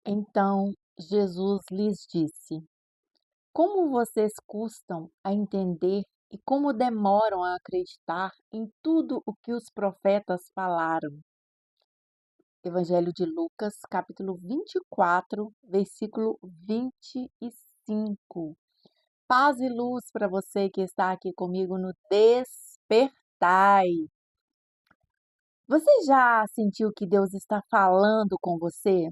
Então Jesus lhes disse: Como vocês custam a entender e como demoram a acreditar em tudo o que os profetas falaram. Evangelho de Lucas, capítulo 24, versículo 25. Paz e luz para você que está aqui comigo no Despertai. Você já sentiu que Deus está falando com você,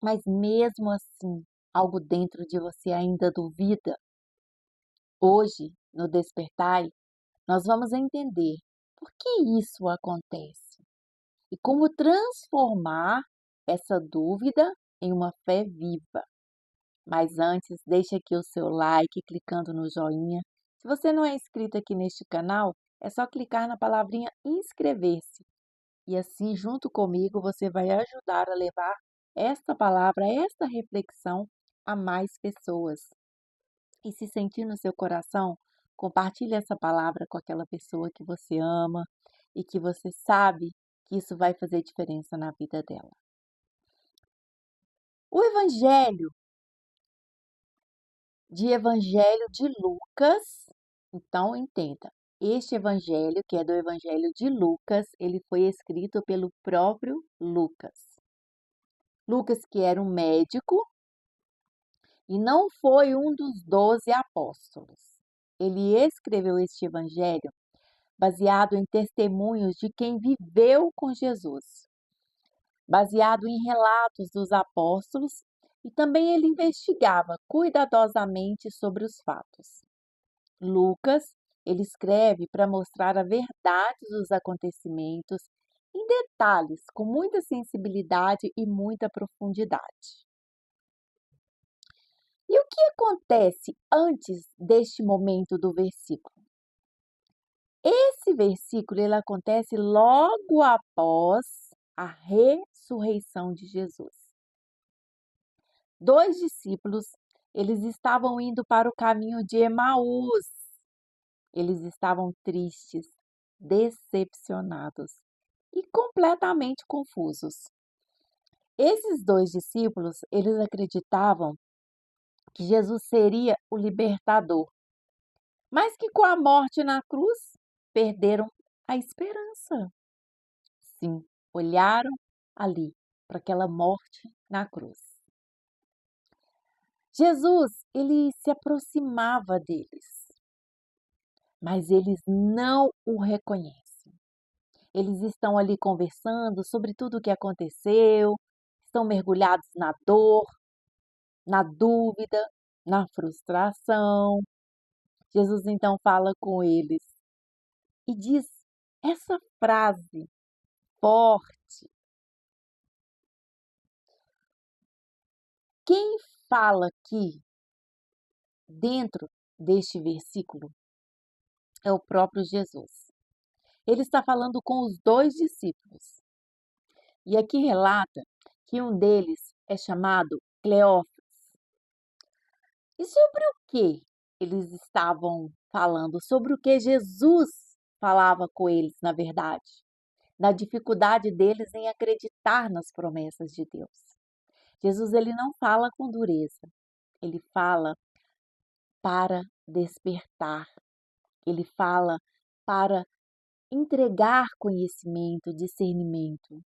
mas mesmo assim, algo dentro de você ainda duvida? Hoje, no Despertai, nós vamos entender por que isso acontece e como transformar essa dúvida em uma fé viva. Mas antes, deixe aqui o seu like clicando no joinha. Se você não é inscrito aqui neste canal, é só clicar na palavrinha inscrever-se. E assim, junto comigo, você vai ajudar a levar esta palavra, esta reflexão a mais pessoas. E se sentir no seu coração, compartilhe essa palavra com aquela pessoa que você ama e que você sabe que isso vai fazer diferença na vida dela. O Evangelho de Lucas, então entenda, este evangelho, que é do Evangelho de Lucas, ele foi escrito pelo próprio Lucas. Lucas, que era um médico e não foi um dos 12 apóstolos. Ele escreveu este evangelho baseado em testemunhos de quem viveu com Jesus, baseado em relatos dos apóstolos, e também ele investigava cuidadosamente sobre os fatos. Lucas, ele escreve para mostrar a verdade dos acontecimentos em detalhes, com muita sensibilidade e muita profundidade. E o que acontece antes deste momento do versículo? Esse versículo ele acontece logo após a ressurreição de Jesus. Dois discípulos, eles estavam indo para o caminho de Emaús. Eles estavam tristes, decepcionados e completamente confusos. Esses dois discípulos, eles acreditavam que Jesus seria o libertador, mas que com a morte na cruz perderam a esperança. Sim, olharam ali para aquela morte na cruz. Jesus, ele se aproximava deles, mas eles não o reconhecem. Eles estão ali conversando sobre tudo o que aconteceu, estão mergulhados na dor, na dúvida, na frustração. Jesus então fala com eles e diz essa frase forte. Quem fala aqui dentro deste versículo é o próprio Jesus. Ele está falando com os dois discípulos. E aqui relata que um deles é chamado Cleófas. E sobre o que eles estavam falando? Sobre o que Jesus falava com eles, na verdade. Na dificuldade deles em acreditar nas promessas de Deus. Jesus ele não fala com dureza. Ele fala para despertar. Ele fala para entregar conhecimento, discernimento.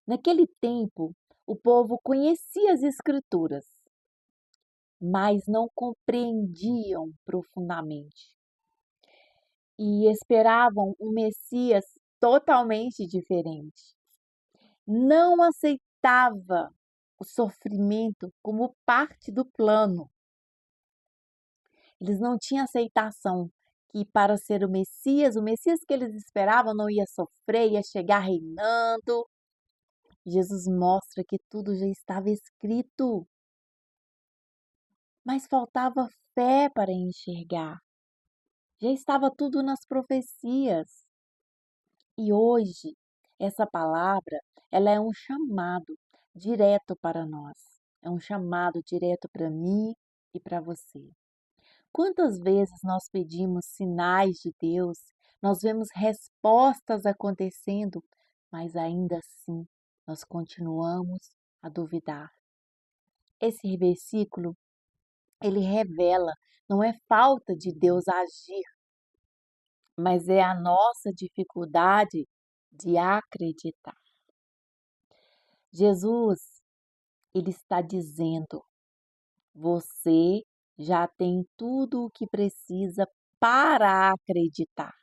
Naquele tempo, o povo conhecia as Escrituras, mas não compreendiam profundamente e esperavam um Messias totalmente diferente. Não aceitava o sofrimento como parte do plano. Eles não tinham aceitação que para ser o Messias que eles esperavam não ia sofrer, ia chegar reinando. Jesus mostra que tudo já estava escrito, mas faltava fé para enxergar. Já estava tudo nas profecias. E hoje, essa palavra, ela é um chamado direto para nós. É um chamado direto para mim e para você. Quantas vezes nós pedimos sinais de Deus, nós vemos respostas acontecendo, mas ainda assim nós continuamos a duvidar. Esse versículo, ele revela, não é falta de Deus agir, mas é a nossa dificuldade de acreditar. Jesus, ele está dizendo: você já tem tudo o que precisa para acreditar,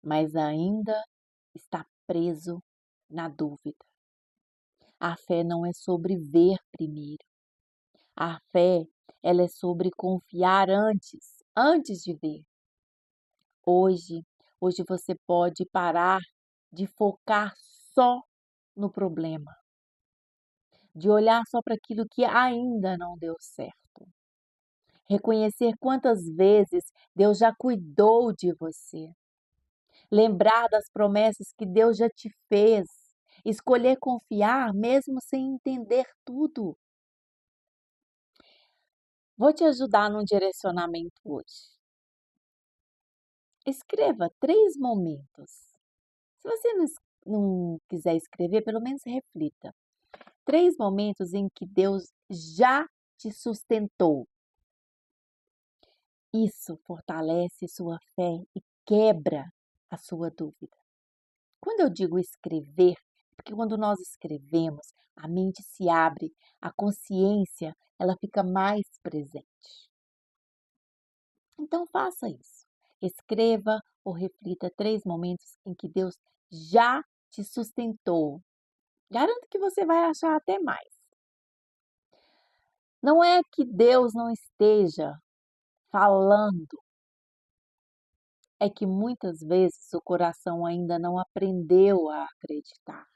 mas ainda está preso na dúvida. A fé não é sobre ver primeiro. A fé, ela é sobre confiar antes de ver. Hoje você pode parar de focar só no problema, de olhar só para aquilo que ainda não deu certo. Reconhecer quantas vezes Deus já cuidou de você. Lembrar das promessas que Deus já te fez. Escolher confiar mesmo sem entender tudo. Vou te ajudar num direcionamento hoje. Escreva 3 momentos. Se você não quiser escrever, pelo menos reflita. 3 momentos em que Deus já te sustentou. Isso fortalece sua fé e quebra a sua dúvida. Quando eu digo escrever, porque quando nós escrevemos, a mente se abre, a consciência, ela fica mais presente. Então faça isso. Escreva ou reflita 3 momentos em que Deus já te sustentou. Garanto que você vai achar até mais. Não é que Deus não esteja falando, é que muitas vezes o coração ainda não aprendeu a acreditar.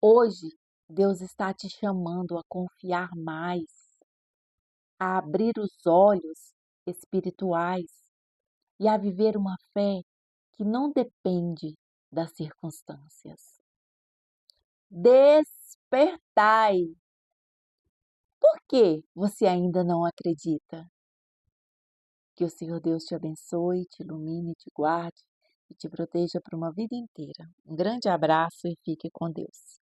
Hoje, Deus está te chamando a confiar mais, a abrir os olhos espirituais e a viver uma fé que não depende das circunstâncias. Despertai! Por que você ainda não acredita? Que o Senhor Deus te abençoe, te ilumine, te guarde e te proteja por uma vida inteira. Um grande abraço e fique com Deus.